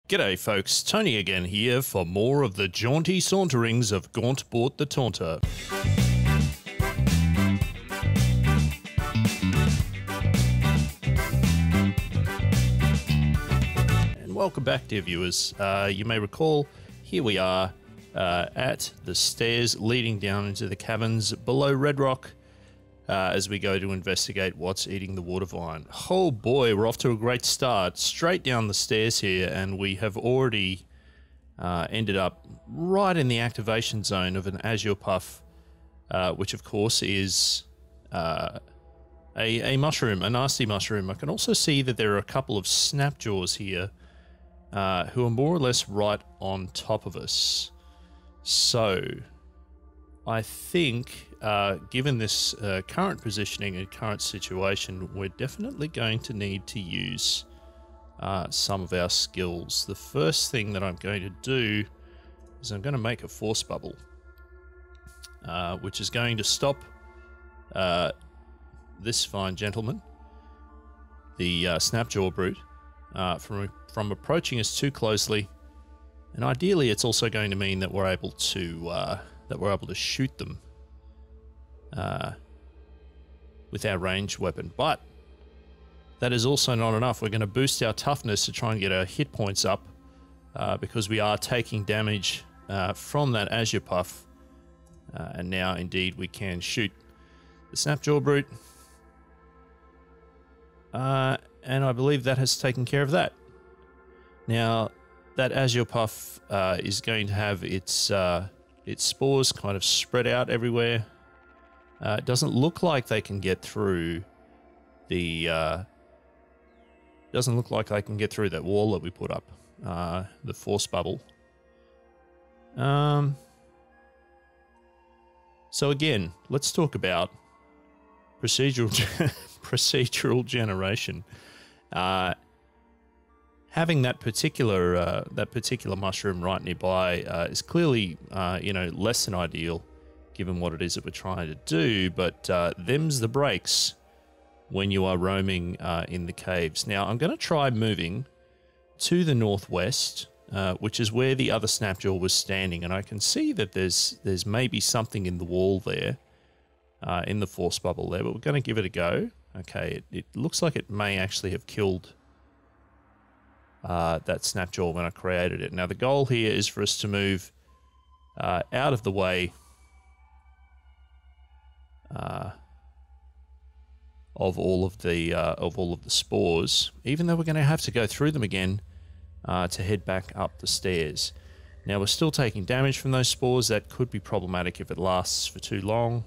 G'day folks, Tony again here for more of the jaunty saunterings of Gaunt Bort the Taunter. And welcome back, dear viewers. You may recall, here we are at the stairs leading down into the caverns below Red Rock as we go to investigate what's eating the water vine. Oh boy, we're off to a great start. Straight down the stairs here, and we have already ended up right in the activation zone of an azure puff, which of course is a mushroom, a nasty mushroom. I can also see that there are a couple of snapjaws here who are more or less right on top of us. So I think, given this current positioning and current situation, we're definitely going to need to use some of our skills. The first thing that I'm going to do is I'm going to make a force bubble, which is going to stop this fine gentleman, the snapjaw brute, from approaching us too closely. And ideally, it's also going to mean that we're able to shoot them with our ranged weapon. But that is also not enough. We're going to boost our toughness to try and get our hit points up because we are taking damage from that azure puff. And now, indeed, we can shoot the snapjaw brute. And I believe that has taken care of that. Now, that azure puff is going to have its spores kind of spread out everywhere. It doesn't look like they can get through the. Doesn't look like they can get through that wall that we put up, the force bubble. So again, let's talk about procedural generation. Having that particular mushroom right nearby is clearly, less than ideal, given what it is that we're trying to do. But them's the breaks when you are roaming in the caves. Now, I'm going to try moving to the northwest, which is where the other snapjaw was standing, and I can see that there's maybe something in the wall there, in the force bubble there. But we're going to give it a go. Okay, it looks like it may actually have killed that snapjaw when I created it. Now the goal here is for us to move out of the way of all of the spores, even though we're going to have to go through them again to head back up the stairs. Now we're still taking damage from those spores. That could be problematic if it lasts for too long.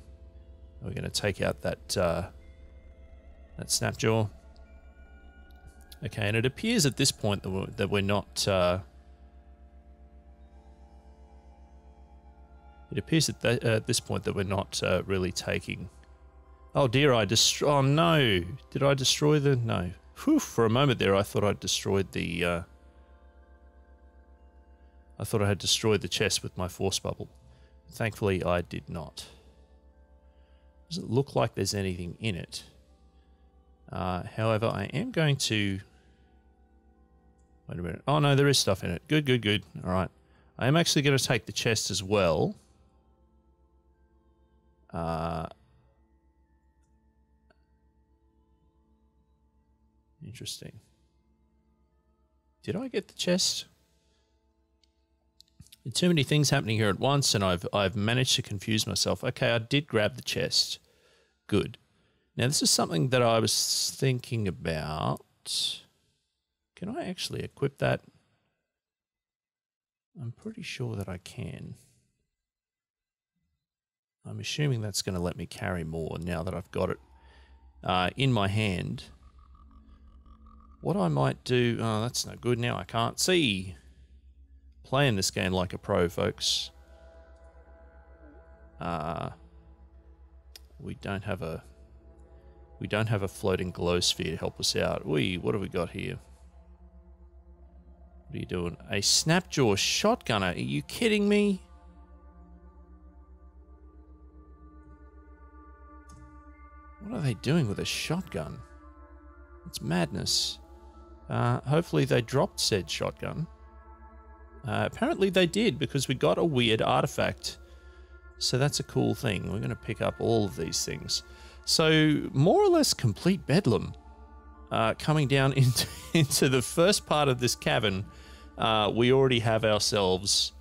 We're going to take out that snapjaw. Okay, and it appears at this point that we're not. It appears at this point that we're not really taking. Oh dear! Oh no! Did I destroy the? No. Whew, for a moment there, I thought I'd destroyed the. I thought I had destroyed the chest with my force bubble. Thankfully, I did not. Doesn't look like there's anything in it. However, I am going to... Wait a minute. Oh, no, there is stuff in it. Good, good, good. All right. I am actually going to take the chest as well. Interesting. Did I get the chest? There are too many things happening here at once, and I've managed to confuse myself. Okay, I did grab the chest. Good. Now, this is something that I was thinking about. Can I actually equip that? I'm pretty sure that I can. I'm assuming that's going to let me carry more now that I've got it in my hand. What I might do... Oh, that's no good now. I can't see. Playing this game like a pro, folks. We don't have a floating glow sphere to help us out. What have we got here? What are you doing? A snapjaw shotgunner? Are you kidding me? What are they doing with a shotgun? It's madness. Hopefully they dropped said shotgun. Apparently they did, because we got a weird artifact. So that's a cool thing. We're going to pick up all of these things. So more or less complete bedlam coming down into the first part of this cavern. We already have ourselves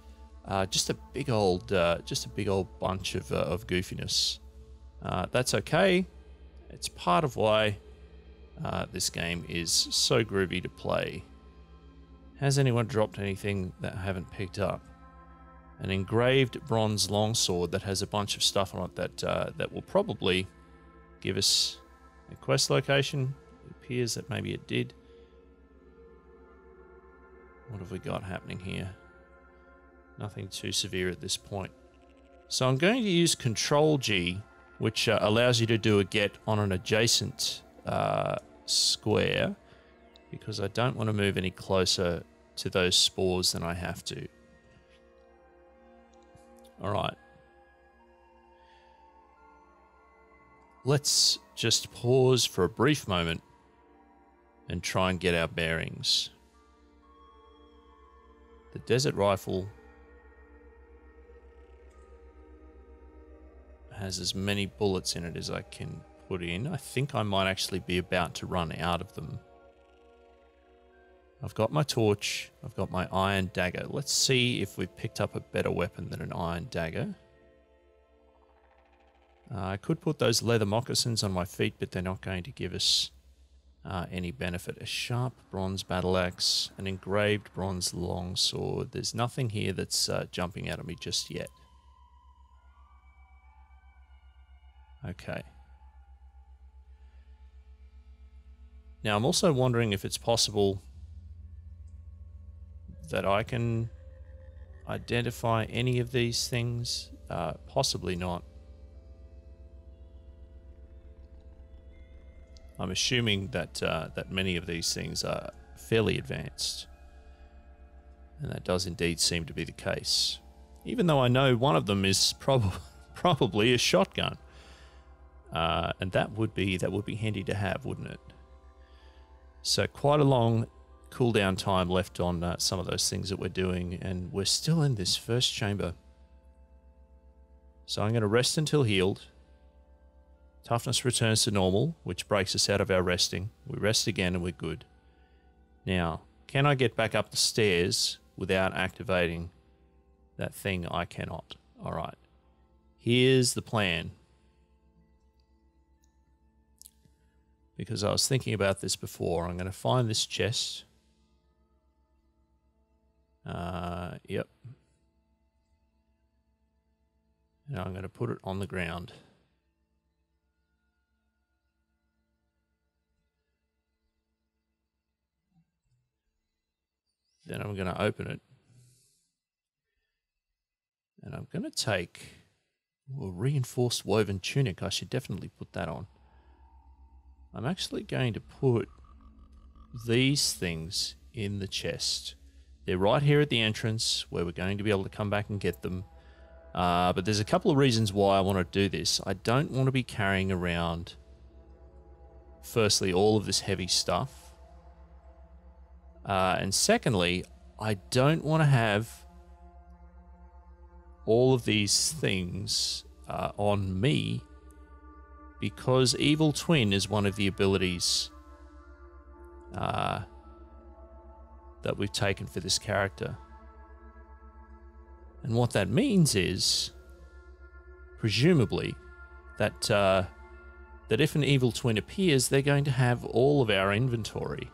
just a big old bunch of goofiness. That's okay. It's part of why this game is so groovy to play. Has anyone dropped anything that I haven't picked up? An engraved bronze longsword that has a bunch of stuff on it that will probably give us a quest location. It appears that maybe it did. What have we got happening here? Nothing too severe at this point. So I'm going to use Control G, which allows you to do a get on an adjacent square, because I don't want to move any closer to those spores than I have to. All right. Let's just pause for a brief moment and try and get our bearings. The desert rifle has as many bullets in it as I can put in. I think I might actually be about to run out of them. I've got my torch. I've got my iron dagger. Let's see if we've picked up a better weapon than an iron dagger. I could put those leather moccasins on my feet, but they're not going to give us any benefit. A sharp bronze battle axe, an engraved bronze longsword. There's nothing here that's jumping out at me just yet. Okay. Now I'm also wondering if it's possible that I can identify any of these things. Possibly not. I'm assuming that that many of these things are fairly advanced, and that does indeed seem to be the case. Even though I know one of them is probably a shotgun, and that would be handy to have, wouldn't it? So quite a long cooldown time left on some of those things that we're doing, and we're still in this first chamber. So I'm going to rest until healed. Toughness returns to normal, which breaks us out of our resting. We rest again and we're good. Now, can I get back up the stairs without activating that thing? I cannot. All right. Here's the plan. Because I was thinking about this before. I'm going to find this chest. Yep. Now I'm going to put it on the ground. Then I'm going to open it. And I'm going to take a reinforced woven tunic. I should definitely put that on. I'm actually going to put these things in the chest. They're right here at the entrance where we're going to be able to come back and get them. But there's a couple of reasons why I want to do this. I don't want to be carrying around, firstly, all of this heavy stuff. And secondly, I don't want to have all of these things on me, because Evil Twin is one of the abilities that we've taken for this character. And what that means is, presumably, that that if an Evil Twin appears, they're going to have all of our inventory.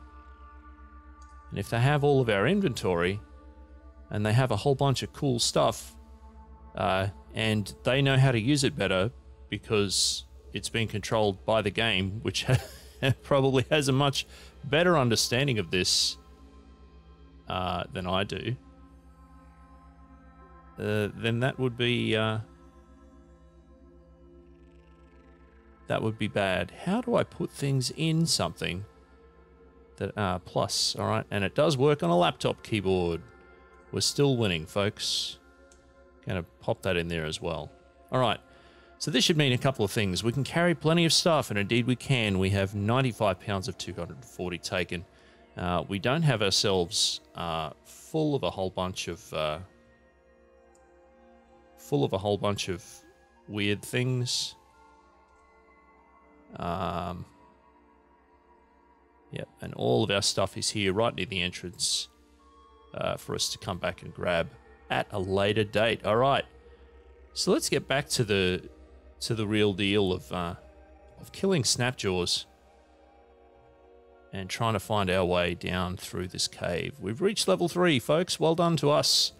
And if they have all of our inventory, and they have a whole bunch of cool stuff, and they know how to use it better because it's been controlled by the game, which probably has a much better understanding of this than I do, then that would be bad. How do I put things in something that plus? All right, and it does work on a laptop keyboard. We're still winning, folks. Gonna pop that in there as well. All right. So this should mean a couple of things. We can carry plenty of stuff, and indeed we can. We have 95 pounds of 240 taken. We don't have ourselves full of a whole bunch of weird things. Yep, and all of our stuff is here right near the entrance for us to come back and grab at a later date. All right, so let's get back to the real deal of killing Snapjaws and trying to find our way down through this cave. We've reached level 3, folks. Well done to us.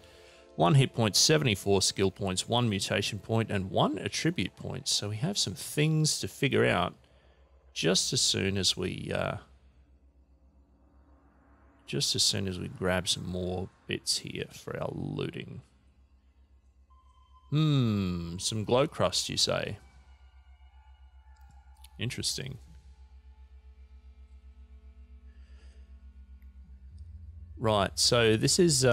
1 hit point, 74 skill points, 1 mutation point, and 1 attribute point. So we have some things to figure out just as soon as we grab some more bits here for our looting. Some glow crust, you say? Interesting. Right, so this is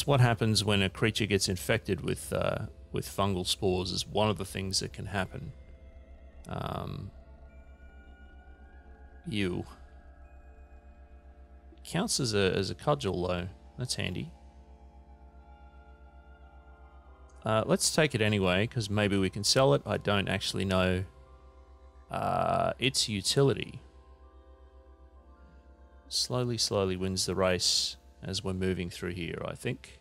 what happens when a creature gets infected with fungal spores. Is one of the things that can happen. It counts as a cudgel though. That's handy. Let's take it anyway, because maybe we can sell it. I don't actually know its utility. Slowly wins the race as we're moving through here, I think.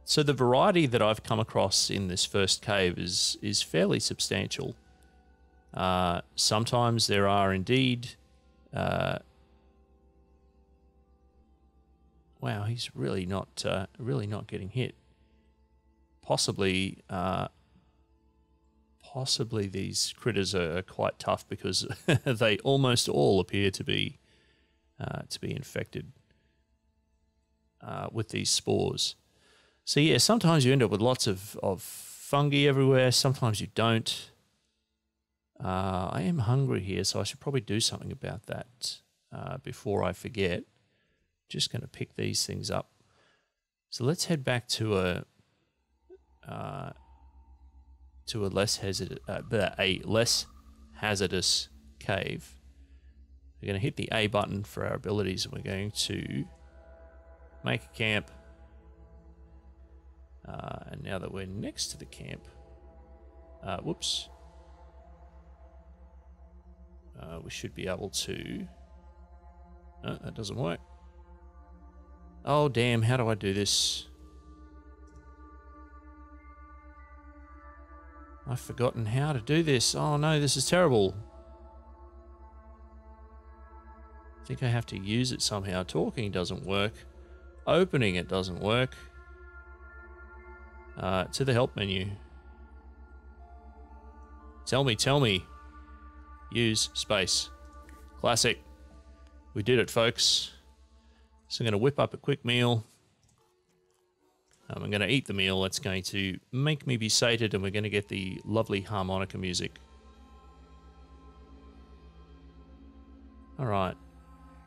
So the variety that I've come across in this first cave is fairly substantial. Sometimes there are indeed... wow, he's really not getting hit. Possibly these critters are quite tough because they almost all appear to be infected with these spores. So yeah, sometimes you end up with lots of fungi everywhere. Sometimes you don't. I am hungry here, so I should probably do something about that before I forget. Just going to pick these things up. So let's head back to a less hazardous cave. We're going to hit the A button for our abilities, and we're going to make a camp. And now that we're next to the camp, whoops, we should be able to. No, that doesn't work. Oh damn! How do I do this? I've forgotten how to do this. Oh no, this is terrible. I think I have to use it somehow. Talking doesn't work. Opening it doesn't work. To the help menu. Tell me. Use space. Classic. We did it, folks. So I'm going to whip up a quick meal. I'm going to eat the meal. That's going to make me be sated, and we're going to get the lovely harmonica music. All right.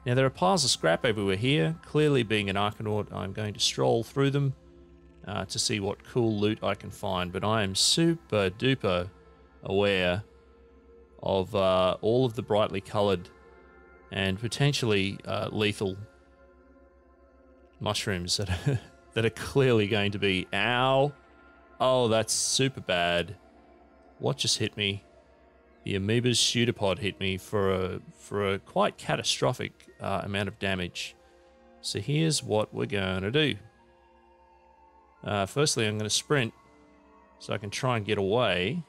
Now, there are piles of scrap everywhere here. Clearly, being an Archanaut, I'm going to stroll through them to see what cool loot I can find. But I am super duper aware of all of the brightly colored and potentially lethal mushrooms that are clearly going to be... Ow! Oh, that's super bad. What just hit me? The amoeba's pseudopod hit me for a quite catastrophic amount of damage. So here's what we're going to do. Firstly, I'm going to sprint so I can try and get away.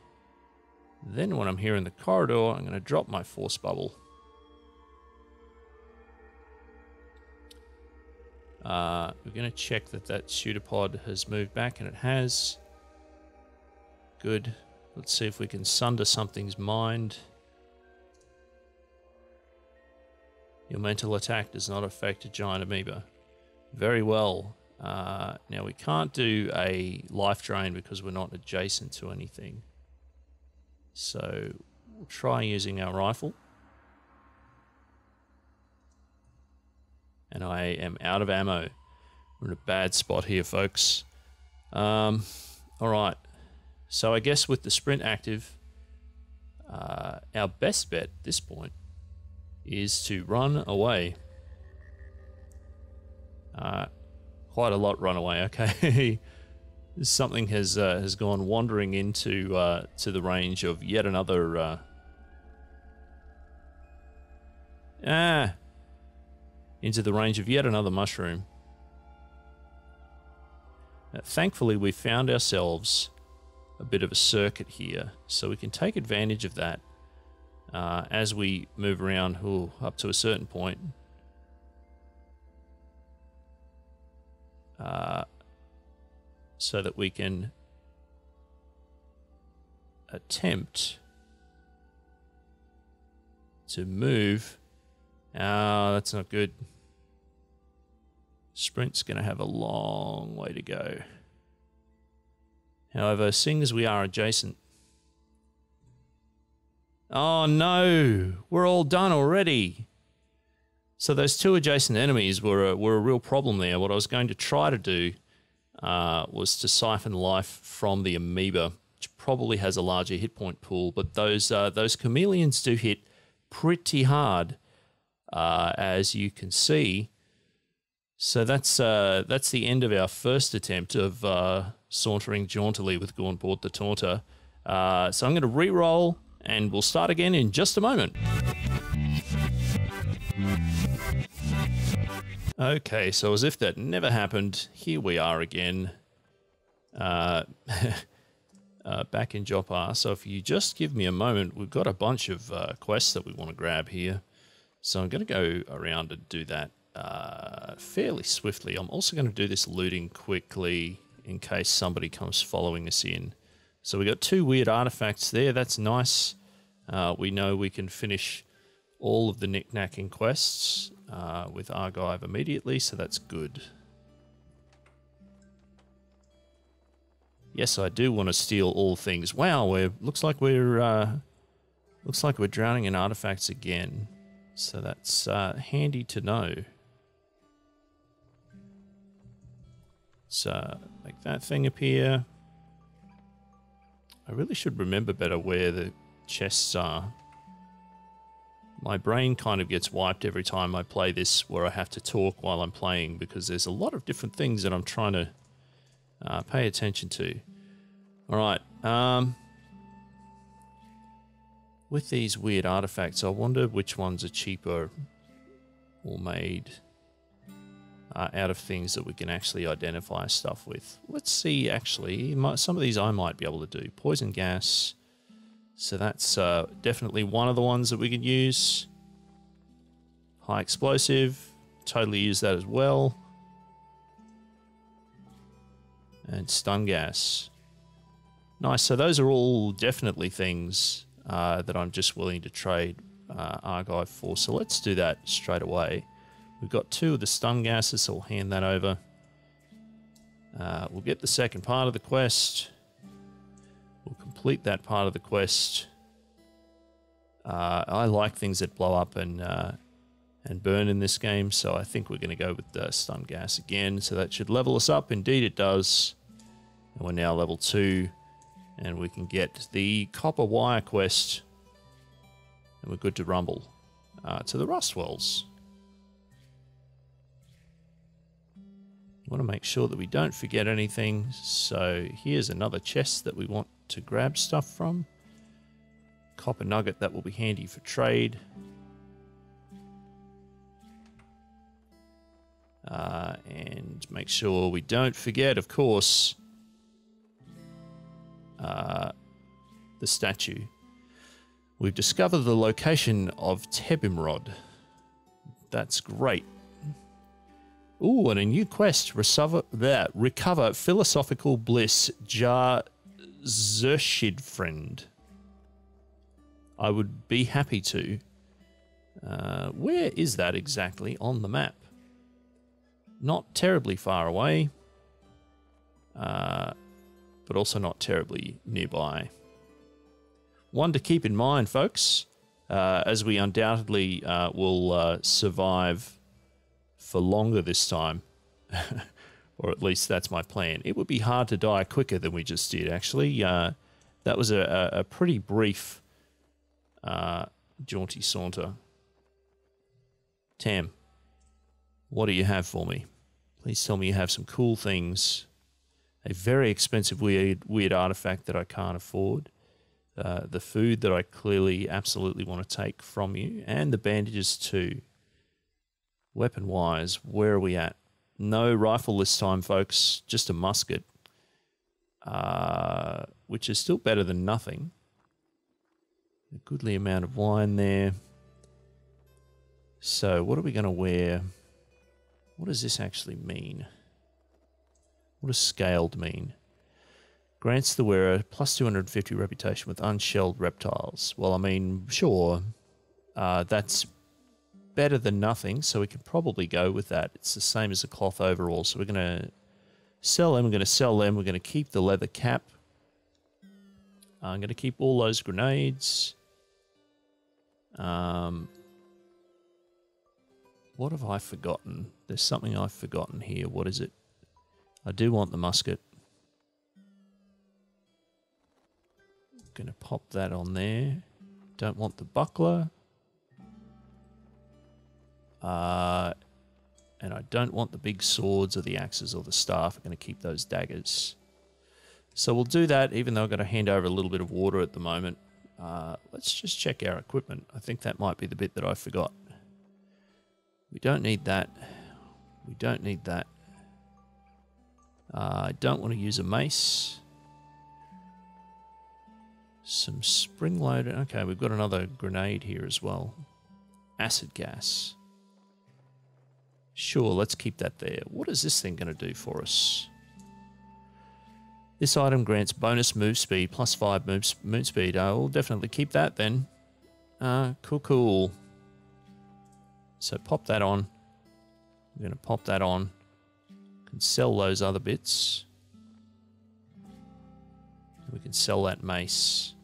Then when I'm here in the corridor, I'm going to drop my force bubble. We're going to check that pseudopod has moved back, and it has. Good. Let's see if we can sunder something's mind. Your mental attack does not affect a giant amoeba. Very well. Now we can't do a life drain because we're not adjacent to anything. So we'll try using our rifle. And I am out of ammo. We're in a bad spot here, folks. All right. So I guess with the sprint active, our best bet at this point is to run away. Quite a lot run away. Okay, something has gone wandering into to the range of yet another. Into the range of yet another mushroom. Thankfully, we found ourselves a bit of a circuit here, so we can take advantage of that as we move around up to a certain point. So that we can attempt to move. That's not good. Sprint's going to have a long way to go. However, seeing as we are adjacent... Oh no! We're all done already! So those two adjacent enemies were a real problem there. What I was going to try to do was to siphon life from the amoeba, which probably has a larger hit point pool, but those chameleons do hit pretty hard, as you can see. So that's the end of our first attempt of sauntering jauntily with Gaunt Bort the Taunter. So I'm going to re-roll, and we'll start again in just a moment. Okay, so as if that never happened, here we are again. Back in Jopar. So if you just give me a moment, we've got a bunch of quests that we want to grab here. So I'm going to go around and do that fairly swiftly. I'm also going to do this looting quickly in case somebody comes following us in. So we got 2 weird artifacts there. That's nice. We know we can finish all of the knick-knacking quests with Argive immediately, so that's good. Yes, I do want to steal all things. Wow, looks like we're drowning in artifacts again. So that's handy to know. So make that thing appear. I really should remember better where the chests are. My brain kind of gets wiped every time I play this, where I have to talk while I'm playing, because there's a lot of different things that I'm trying to pay attention to. All right. With these weird artifacts, I wonder which ones are cheaper or made out of things that we can actually identify stuff with. Let's see, actually. Some of these I might be able to do. Poison gas. So that's definitely one of the ones that we can use. High explosive. Totally use that as well. And stun gas. Nice. So those are all definitely things that I'm just willing to trade Argive for. So let's do that straight away. We've got 2 of the stun gases, so we'll hand that over. We'll get the second part of the quest. We'll complete that part of the quest. I like things that blow up and burn in this game, so I think we're going to go with the stun gas again. So that should level us up. Indeed it does. And we're now level 2. And we can get the copper wire quest. And we're good to rumble to the rust wells. Want to make sure that we don't forget anything. So here's another chest that we want to grab stuff from. Copper nugget, that will be handy for trade. And make sure we don't forget, of course, the statue. We've discovered the location of Tebimrod. That's great. Ooh, and a new quest. Recover philosophical bliss, Jar Zershid friend. I would be happy to. Where is that exactly on the map? Not terribly far away, but also not terribly nearby. One to keep in mind, folks, as we undoubtedly will survive for longer this time, or at least that's my plan. It would be hard to die quicker than we just did, actually. That was a pretty brief Jaunty Saunter. Tam, what do you have for me? Please tell me you have some cool things. A very expensive weird artifact that I can't afford. The food that I clearly absolutely want to take from you. And the bandages too. Weapon-wise, where are we at? No rifle this time, folks. Just a musket. Which is still better than nothing. A goodly amount of wine there. So, what are we going to wear? What does this actually mean? What does scaled mean? Grants the wearer plus 250 reputation with unshelled reptiles. Well, I mean, sure. That's better than nothing, so we can probably go with that. It's the same as a cloth overall, so we're going to sell them. We're going to sell them. We're going to keep the leather cap. I'm going to keep all those grenades. What have I forgotten? There's something I've forgotten here. What is it? I do want the musket. Going to pop that on there. Don't want the buckler. And I don't want the big swords or the axes or the staff. I'm going to keep those daggers. So we'll do that, even though I've got to hand over a little bit of water at the moment. Let's just check our equipment. I think that might be the bit that I forgot. We don't need that. We don't need that. I don't want to use a mace. Some spring load. Okay, we've got another grenade here as well. Acid gas. Sure, let's keep that there. What is this thing going to do for us? This item grants bonus move speed, plus 5 move speed. I'll definitely keep that then. Cool. So pop that on. I'm going to pop that on. Can sell those other bits. We can sell that mace.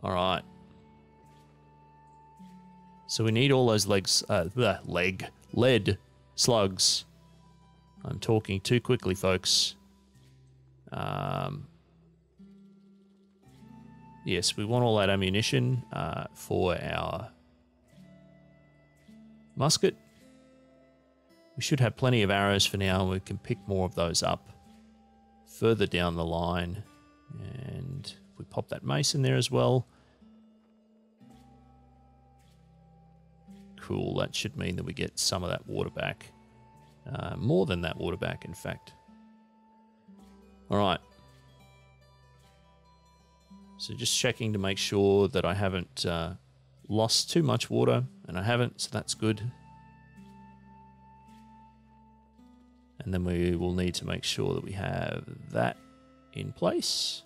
Alright. So we need all those lead slugs. I'm talking too quickly, folks. Yes, we want all that ammunition for our musket. We should have plenty of arrows for now, and we can pick more of those up further down the line. And we pop that mace in there as well. Cool, that should mean that we get some of that water back. More than that water back, in fact. Alright. So just checking to make sure that I haven't lost too much water, and I haven't, so that's good. And then we will need to make sure that we have that in place.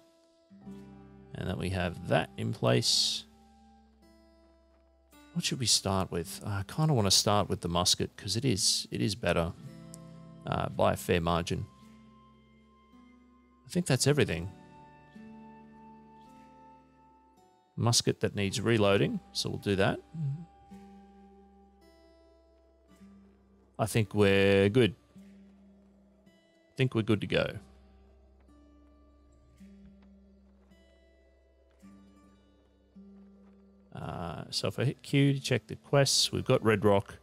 And that we have that in place. What should we start with? I kind of want to start with the musket because it is better by a fair margin. I think that's everything. Musket that needs reloading, so we'll do that. I think we're good. I think we're good to go. So if I hit Q to check the quests, we've got Red Rock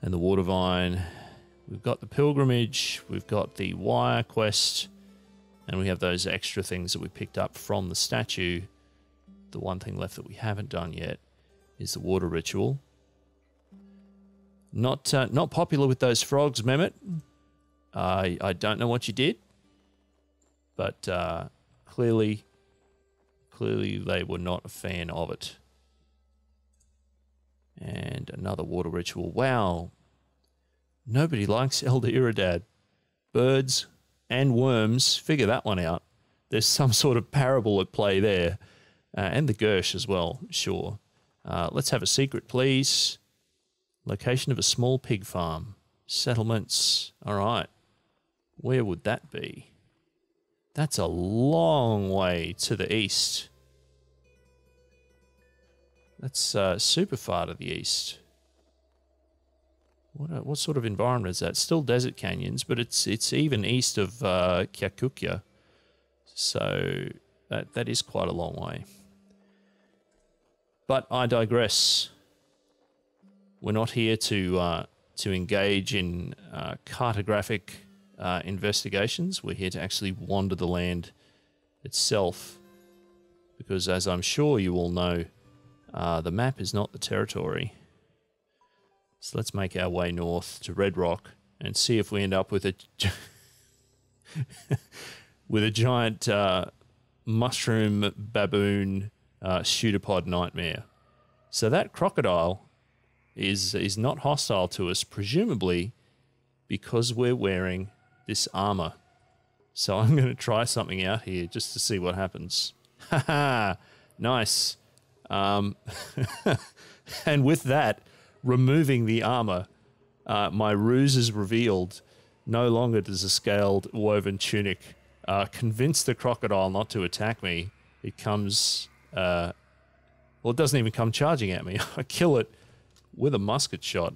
and the Water Vine. We've got the Pilgrimage. We've got the Wire quest. And we have those extra things that we picked up from the statue. The one thing left that we haven't done yet is the Water Ritual. Not popular with those frogs, Mehmet. I don't know what you did. But clearly they were not a fan of it. And another water ritual. Wow. Nobody likes Elder Iridad. Birds and worms. Figure that one out. There's some sort of parable at play there. And the Gersh as well. Sure. Let's have a secret, please. Location of a small pig farm. Settlements. All right. Where would that be? That's a long way to the east. That's super far to the east. What sort of environment is that? Still desert canyons, but it's even east of Kyakukya. So that is quite a long way. But I digress. We're not here to engage in cartographic investigations. We're here to actually wander the land itself, because as I'm sure you all know, the map is not the territory. So let's make our way north to Red Rock and see if we end up with a with a giant mushroom baboon pseudopod nightmare. So that crocodile is not hostile to us, presumably because we're wearing this armor. So I'm going to try something out here just to see what happens. Haha, nice. And with that, removing the armor, my ruse is revealed. No longer does a scaled woven tunic convince the crocodile not to attack me. It comes, well, it doesn't even come charging at me. I kill it with a musket shot,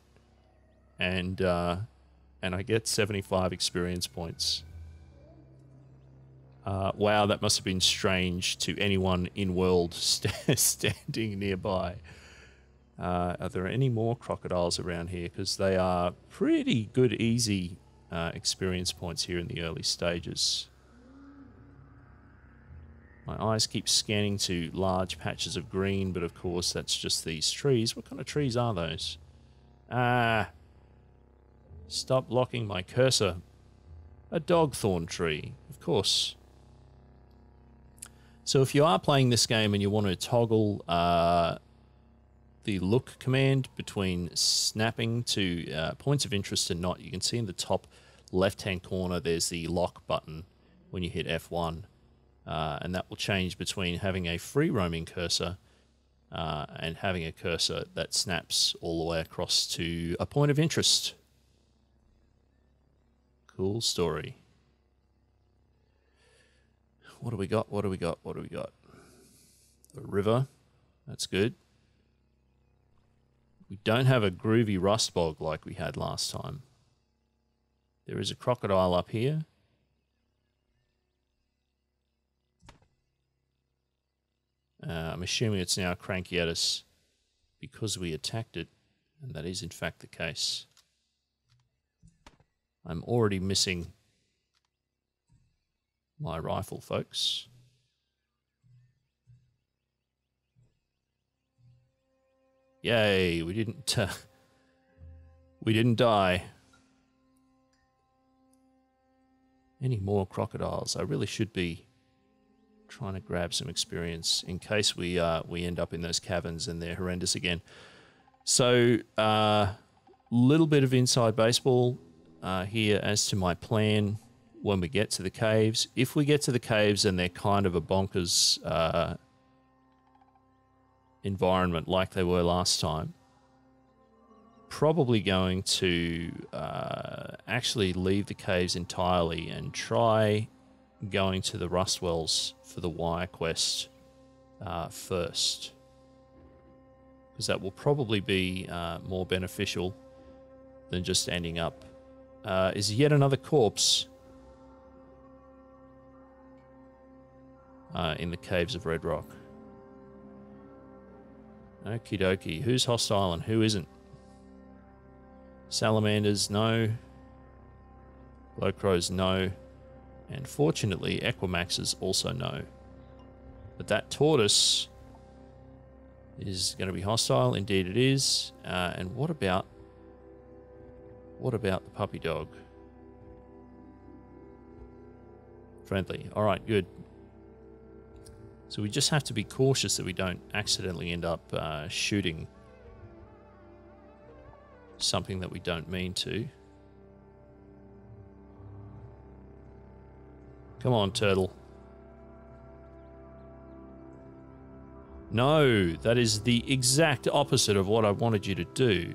and I get 75 experience points. Wow, that must have been strange to anyone in world standing nearby. Are there any more crocodiles around here? Because they are pretty good, easy experience points here in the early stages. My eyes keep scanning to large patches of green, but of course that's just these trees. What kind of trees are those? Ah! Stop blocking my cursor. A dogthorn tree, of course. So if you are playing this game and you want to toggle the look command between snapping to points of interest and not, you can see in the top left-hand corner there's the lock button when you hit F1. And that will change between having a free-roaming cursor and having a cursor that snaps all the way across to a point of interest. Cool story. What do we got? What do we got? What do we got? A river. That's good. We don't have a groovy rust bog like we had last time. There is a crocodile up here. I'm assuming it's now cranky at us because we attacked it, and that is in fact the case. I'm already missing my rifle, folks. Yay, we didn't die. Any more crocodiles? I really should be trying to grab some experience in case we end up in those caverns and they're horrendous again. So, little bit of inside baseball here as to my plan when we get to the caves. If we get to the caves and they're kind of a bonkers environment like they were last time, probably going to actually leave the caves entirely and try going to the Rust Wells for the wire quest first, because that will probably be more beneficial than just ending up. Is yet another corpse in the caves of Red Rock. Okie dokie. Who's hostile and who isn't? Salamanders, no. Glowcrows, no. And fortunately, Equimaxes also no. But that tortoise is going to be hostile. Indeed it is. And what about the puppy dog? Friendly. All right, good. So we just have to be cautious that we don't accidentally end up shooting something that we don't mean to. Come on, turtle. No, that is the exact opposite of what I wanted you to do.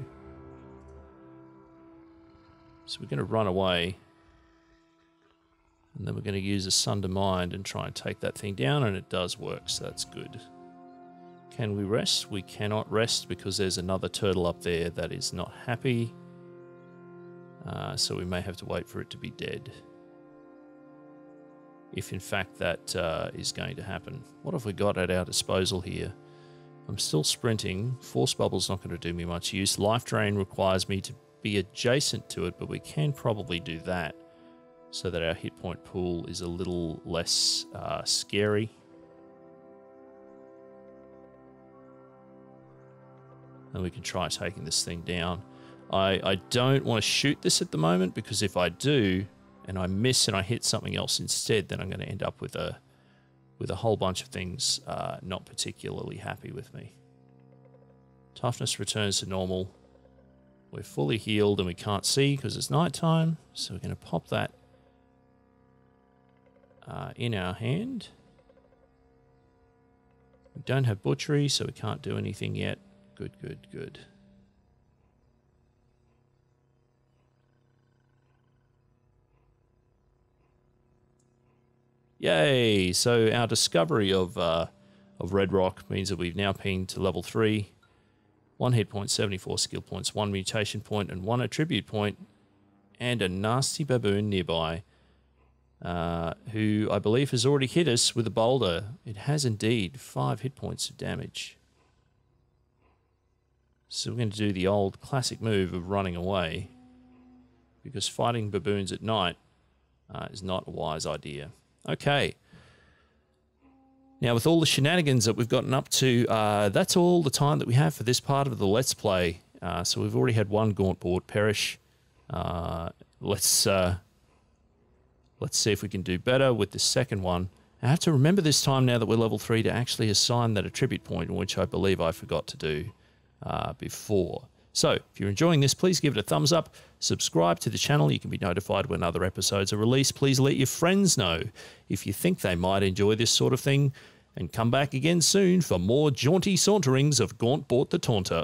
So we're going to run away. And then we're going to use a Sunder Mind and try and take that thing down, and it does work, so that's good. Can we rest? We cannot rest because there's another turtle up there that is not happy. So we may have to wait for it to be dead. If in fact that is going to happen. What have we got at our disposal here? I'm still sprinting. Force bubble's not going to do me much use. Life drain requires me to be adjacent to it, but we can probably do that so that our hit point pool is a little less scary. And we can try taking this thing down. I don't want to shoot this at the moment, because if I do and I miss and I hit something else instead, then I'm going to end up with a whole bunch of things not particularly happy with me. Toughness returns to normal. We're fully healed and we can't see because it's nighttime, so we're going to pop that in our hand. We don't have butchery, so we can't do anything yet. Good, good, good. Yay! So our discovery of Red Rock means that we've now pinged to level 3. 1 hit point, 74 skill points, 1 mutation point, and 1 attribute point, and a nasty baboon nearby, who I believe has already hit us with a boulder. It has indeed 5 hit points of damage. So we're going to do the old classic move of running away, because fighting baboons at night is not a wise idea. Okay. Now, with all the shenanigans that we've gotten up to, that's all the time that we have for this part of the Let's Play. So we've already had 1 Gaunt Bort perish. Let's see if we can do better with the second one. I have to remember this time, now that we're level 3, to actually assign that attribute point, which I believe I forgot to do before. So, if you're enjoying this, please give it a thumbs up, subscribe to the channel, you can be notified when other episodes are released. Please let your friends know if you think they might enjoy this sort of thing, and come back again soon for more jaunty saunterings of Gaunt Bort the Taunter.